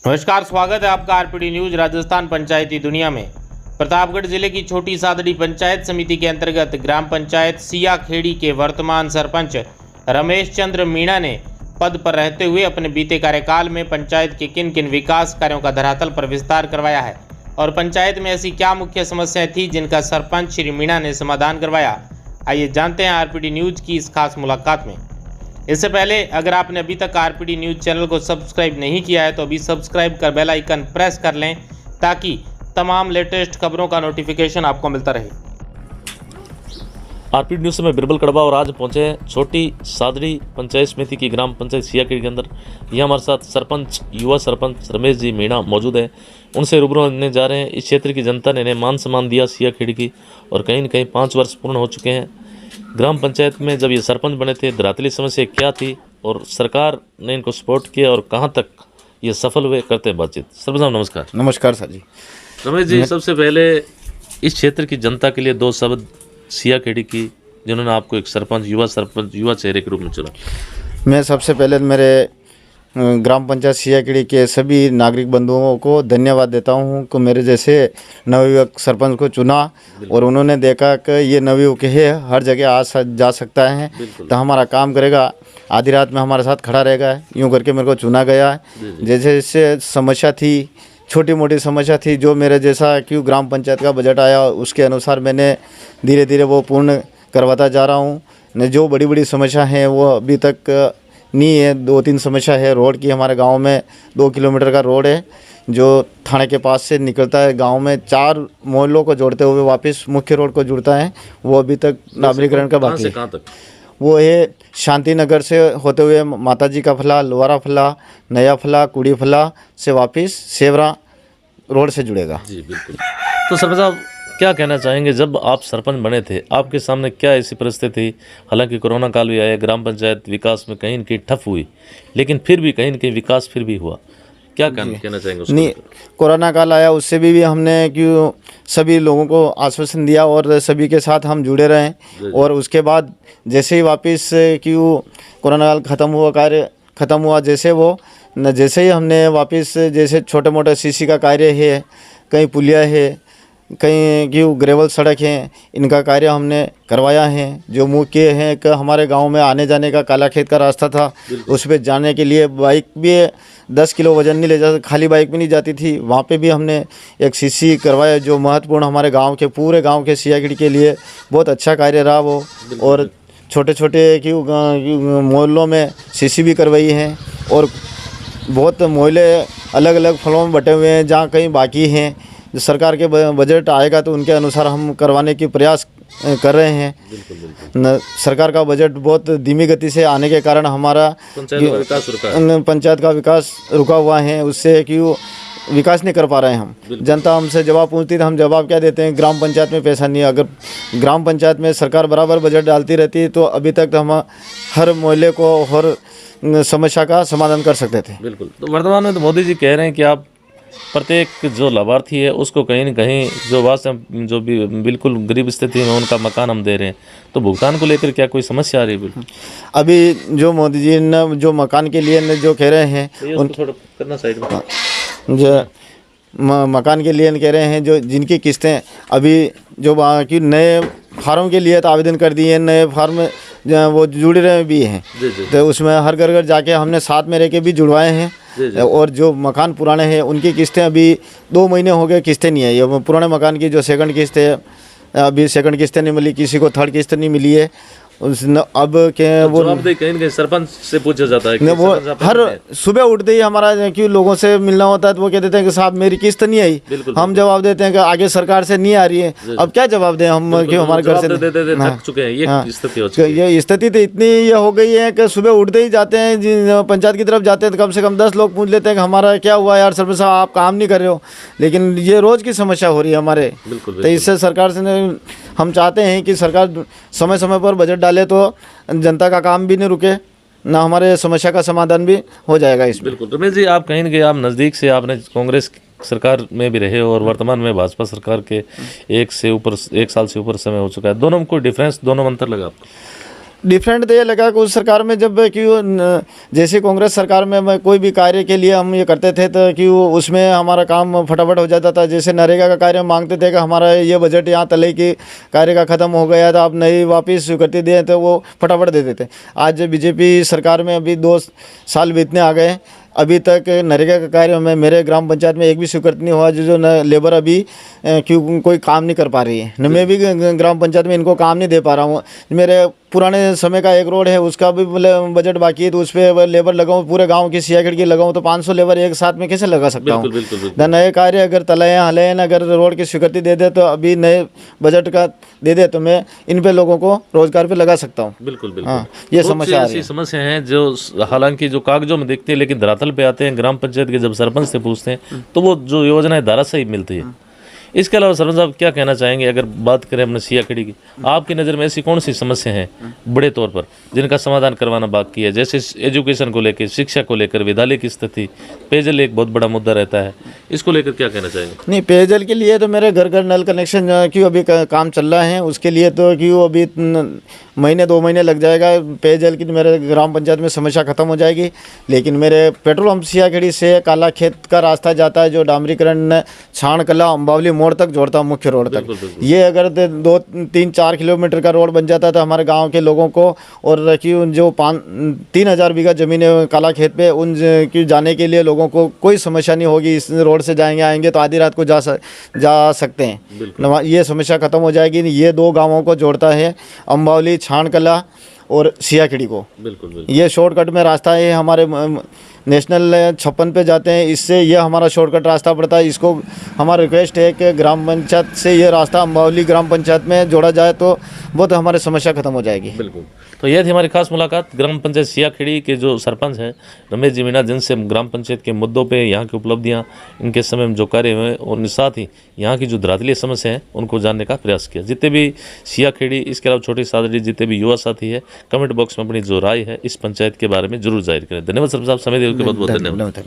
नमस्कार, स्वागत है आपका आरपीडी न्यूज राजस्थान पंचायती दुनिया में। प्रतापगढ़ जिले की छोटी सादड़ी पंचायत समिति के अंतर्गत ग्राम पंचायत सिया खेड़ी के वर्तमान सरपंच रमेश चंद्र मीणा ने पद पर रहते हुए अपने बीते कार्यकाल में पंचायत के किन किन विकास कार्यों का धरातल पर विस्तार करवाया है और पंचायत में ऐसी क्या मुख्य समस्याएं थी जिनका सरपंच श्री मीणा ने समाधान करवाया। आइए जानते हैं आरपीडी न्यूज की इस खास मुलाकात में। इससे पहले अगर आपने अभी तक आरपीडी न्यूज चैनल को सब्सक्राइब नहीं किया है तो अभी सब्सक्राइब कर बेल आइकन प्रेस कर लें ताकि तमाम लेटेस्ट खबरों का नोटिफिकेशन आपको मिलता रहे। आरपीडी न्यूज़ से मैं बिरबल कड़वा और आज पहुंचे हैं छोटी सादड़ी पंचायत समिति की ग्राम पंचायत सियाखेड़ी के अंदर। ये हमारे साथ सरपंच युवा सरपंच रमेश जी मीणा मौजूद हैं। उनसे रूबरू होने जा रहे हैं। इस क्षेत्र की जनता ने इन्हें मान सम्मान दिया सियाखेड़ी की और कहीं न कहीं 5 वर्ष पूर्ण हो चुके हैं। ग्राम पंचायत में जब ये सरपंच बने थे धरातली समस्या क्या थी और सरकार ने इनको सपोर्ट किया और कहाँ तक ये सफल हुए, करते हैं बातचीत। सरपंच साहब नमस्कार। नमस्कार सर जी। रमेश जी, सबसे पहले इस क्षेत्र की जनता के लिए 2 शब्द सियाखेड़ी की, जिन्होंने आपको एक सरपंच युवा चेहरे के रूप में चुना। मैं सबसे पहले मेरे ग्राम पंचायत सियाखेड़ी के सभी नागरिक बंधुओं को धन्यवाद देता हूं कि मेरे जैसे नवयुवक सरपंच को चुना और उन्होंने देखा कि ये नवयुवक है, हर जगह आ जा सकता है तो हमारा काम करेगा, आधी रात में हमारे साथ खड़ा रहेगा, यूँ करके मेरे को चुना गया है। जैसे जैसे समस्या थी, छोटी मोटी समस्या थी, जो मेरे जैसा क्यों ग्राम पंचायत का बजट आया उसके अनुसार मैंने धीरे धीरे वो पूर्ण करवाता जा रहा हूँ। न जो बड़ी बड़ी समस्या हैं वो अभी तक नहीं है। 2-3 समस्या है रोड की। हमारे गांव में 2 किलोमीटर का रोड है जो थाने के पास से निकलता है, गांव में 4 मोहल्लों को जोड़ते हुए वापस मुख्य रोड को जुड़ता है। वो अभी तक नागरीकरण का बाकी है। कहाँ तक? वो है शांति नगर से होते हुए माताजी का फला, लोहारा फला, नया फला, कुड़ी फला से वापस सेवरा रोड से जुड़ेगा। जी बिल्कुल। तो सरपंच साहब क्या कहना चाहेंगे, जब आप सरपंच बने थे आपके सामने क्या ऐसी परिस्थिति थी? हालांकि कोरोना काल भी आया, ग्राम पंचायत विकास में कहीं न कहीं ठप हुई, लेकिन फिर भी कहीं न कहीं विकास फिर भी हुआ। क्या कहना चाहेंगे उसको? नहीं, कोरोना काल आया उससे भी हमने क्यों सभी लोगों को आश्वासन दिया और सभी के साथ हम जुड़े रहें। और उसके बाद जैसे ही वापस क्यों कोरोना काल ख़त्म हुआ, कार्य ख़त्म हुआ, जैसे ही हमने वापस जैसे छोटे मोटे सीसी का कार्य है, कहीं पुलिया है, कहीं क्यों ग्रेवल सड़क है, इनका कार्य हमने करवाया है। जो मुख्य है कि हमारे गांव में आने जाने का काला खेत का रास्ता था, उस पर जाने के लिए बाइक भी 10 किलो वजन नहीं ले जाती, खाली बाइक भी नहीं जाती थी, वहाँ पे भी हमने एक सीसी करवाया जो महत्वपूर्ण हमारे गांव के पूरे गांव के सियाखेड़ी के लिए बहुत अच्छा कार्य रहा वो। और छोटे छोटे क्यों मोहल्लों में सीसी भी करवाई हैं और बहुत मोहल्ले अलग अलग फलों में बटे हुए हैं जहाँ कहीं बाकी हैं। जो सरकार के बजट आएगा तो उनके अनुसार हम करवाने की प्रयास कर रहे हैं। बिल्कुल। सरकार का बजट बहुत धीमी गति से आने के कारण हमारा पंचायत का विकास रुका हुआ है, उससे क्यों विकास नहीं कर पा रहे हैं हम। जनता हमसे जवाब पूछती है तो हम जवाब क्या देते हैं, ग्राम पंचायत में पैसा नहीं है। अगर ग्राम पंचायत में सरकार बराबर बजट डालती रहती है तो अभी तक तो हम हर मोहल्ले को हर समस्या का समाधान कर सकते थे। बिल्कुल। तो वर्तमान में तो मोदी जी कह रहे हैं कि आप प्रत्येक जो लाभार्थी है उसको कहीं न कहीं जो भी बिल्कुल गरीब स्थिति में उनका मकान हम दे रहे हैं, तो भुगतान को लेकर क्या कोई समस्या आ रही है? बिल्कुल। अभी जो मोदी जी ने जो मकान के लिए जो कह रहे हैं उन थोड़ा करना साइड में, जो मकान के लिए कह रहे हैं, जो जिनकी किस्तें अभी जो कि नए फार्म के लिए तो आवेदन कर दिए हैं, नए फार्म वो जुड़ रहे भी हैं, तो उसमें हर घर जाके हमने साथ में रह के भी जुड़वाए हैं। और जो मकान पुराने हैं उनकी किस्तें अभी 2 महीने हो गए, किस्तें नहीं आई। ये पुराने मकान की जो सेकंड किस्त है, अभी सेकंड किस्तें नहीं मिली, किसी को थर्ड किस्त नहीं मिली है। अब क्या वो कहीं सरपंच से पूछा जाता है कि वो हर सुबह उठते ही हमारा क्यों लोगों से मिलना होता है तो वो कह देते हैं कि साहब मेरी किस्त नहीं आई। हम जवाब देते हैं कि आगे सरकार से नहीं आ रही है। अब क्या जवाब दें हम, क्यों हमारे घर से थक चुके हैं। ये स्थिति तो इतनी ये हो गई है कि सुबह उठते ही जाते हैं पंचायत की तरफ जाते हैं तो कम से कम 10 लोग पूछ लेते हैं कि हमारा क्या हुआ यार सरपंच साहब, आप काम नहीं कर रहे हो। लेकिन ये रोज़ की समस्या हो रही है हमारे। तो इससे सरकार से हम चाहते हैं कि सरकार समय समय पर बजट डाले तो जनता का काम भी नहीं रुके, ना हमारे समस्या का समाधान भी हो जाएगा इसमें। बिल्कुल। रमेश जी, आप कहीं न कहीं आप नज़दीक से आपने कांग्रेस सरकार में भी रहे और वर्तमान में भाजपा सरकार के 1 साल से ऊपर समय हो चुका है, दोनों में कोई डिफरेंस, दोनों में अंतर लगा आपको? डिफरेंट तो ये लगा कि उस सरकार में जब जैसे कांग्रेस सरकार में कोई भी कार्य के लिए हम ये करते थे तो कि उसमें हमारा काम फटाफट हो जाता था। जैसे नरेगा का कार्य मांगते थे कि हमारा ये बजट यहाँ तले की कार्य का ख़त्म हो गया था, आप नई वापस स्वीकृति दें, तो वो फटाफट दे देते। आज बीजेपी सरकार में अभी 2 साल बीतने आ गए, अभी तक नरेगा का कार्य में मेरे ग्राम पंचायत में एक भी स्वीकृत नहीं हुआ। जो लेबर अभी क्यों कोई काम नहीं कर पा रही है न, मैं भी ग्राम पंचायत में इनको काम नहीं दे पा रहा हूँ। मेरे पुराने समय का एक रोड है, उसका भी बजट बाकी है, तो उस पर लेबर लगाऊँ, पूरे गांव की सिया खिड़की लगाऊँ तो 500 लेबर एक साथ में कैसे लगा सकता हूँ। नए कार्य अगर तलयन हलयन अगर रोड की स्वीकृति दे दे तो अभी नए बजट का दे दे तो मैं इन पे लोगों को रोजगार पे लगा सकता हूँ। बिल्कुल बिल्कुल। हाँ, ये समस्या ऐसी समस्या है जो हालांकि जो कागजों में दिखती है लेकिन धरातल पे आते हैं, ग्राम पंचायत के जब सरपंच से पूछते हैं तो वो जो योजनाएं धाराशाही मिलती है। इसके अलावा सरपंच साहब क्या कहना चाहेंगे, अगर बात करें अपने सिया खेड़ी की, आपकी नज़र में ऐसी कौन सी समस्या हैं बड़े तौर पर जिनका समाधान करवाना बाकी है? जैसे एजुकेशन को लेकर, शिक्षा को लेकर, विद्यालय की स्थिति, पेयजल एक बहुत बड़ा मुद्दा रहता है, इसको लेकर क्या कहना चाहेंगे? नहीं, पेयजल के लिए तो मेरे घर घर नल कनेक्शन क्यों अभी काम चल रहा है, उसके लिए तो क्यों अभी महीने 2 महीने लग जाएगा। पेयजल की मेरे ग्राम पंचायत में समस्या खत्म हो जाएगी। लेकिन मेरे पेट्रोल पंप सिया खेड़ी से काला खेत का रास्ता जाता है जो डामरीकरण छाण कला अम्बावली मोड़ तक जोड़ता है, मुख्य रोड तक। ये अगर 2-3-4 किलोमीटर का रोड बन जाता तो हमारे गांव के लोगों को और जो 3,000 बीघा ज़मीन है काला खेत पे, उन की जाने के लिए लोगों को कोई समस्या नहीं होगी। इस रोड से जाएंगे आएंगे तो आधी रात को जा सकते हैं। ये समस्या खत्म हो जाएगी। ये 2 गाँवों को जोड़ता है, अम्बावली छाण कला और सिया खेड़ी को। बिल्कुल। ये शॉर्टकट में रास्ता है, हमारे नेशनल 56 पे जाते हैं, इससे ये हमारा शॉर्टकट रास्ता पड़ता है। इसको हमारा रिक्वेस्ट है कि ग्राम पंचायत से ये रास्ता अम्बावली ग्राम पंचायत में जोड़ा जाए तो बहुत हमारी समस्या खत्म हो जाएगी। बिल्कुल। तो यह थी हमारी खास मुलाकात ग्राम पंचायत सिया खेड़ी के जो सरपंच हैं रमेश जी मीणा, जिनसे ग्राम पंचायत के मुद्दों पे, यहाँ की उपलब्धियाँ, इनके समय में जो कार्य हुए और साथ ही यहाँ की जो धरातलीय समस्या है उनको जानने का प्रयास किया। जितने भी सिया खेड़ी, इसके अलावा छोटी सादड़ी, जितने भी युवा साथी है, कमेंट बॉक्स में अपनी जो राय है इस पंचायत के बारे में जरूर जाहिर करें। धन्यवाद सरपंच साहब, समय देने के लिए बहुत बहुत धन्यवाद।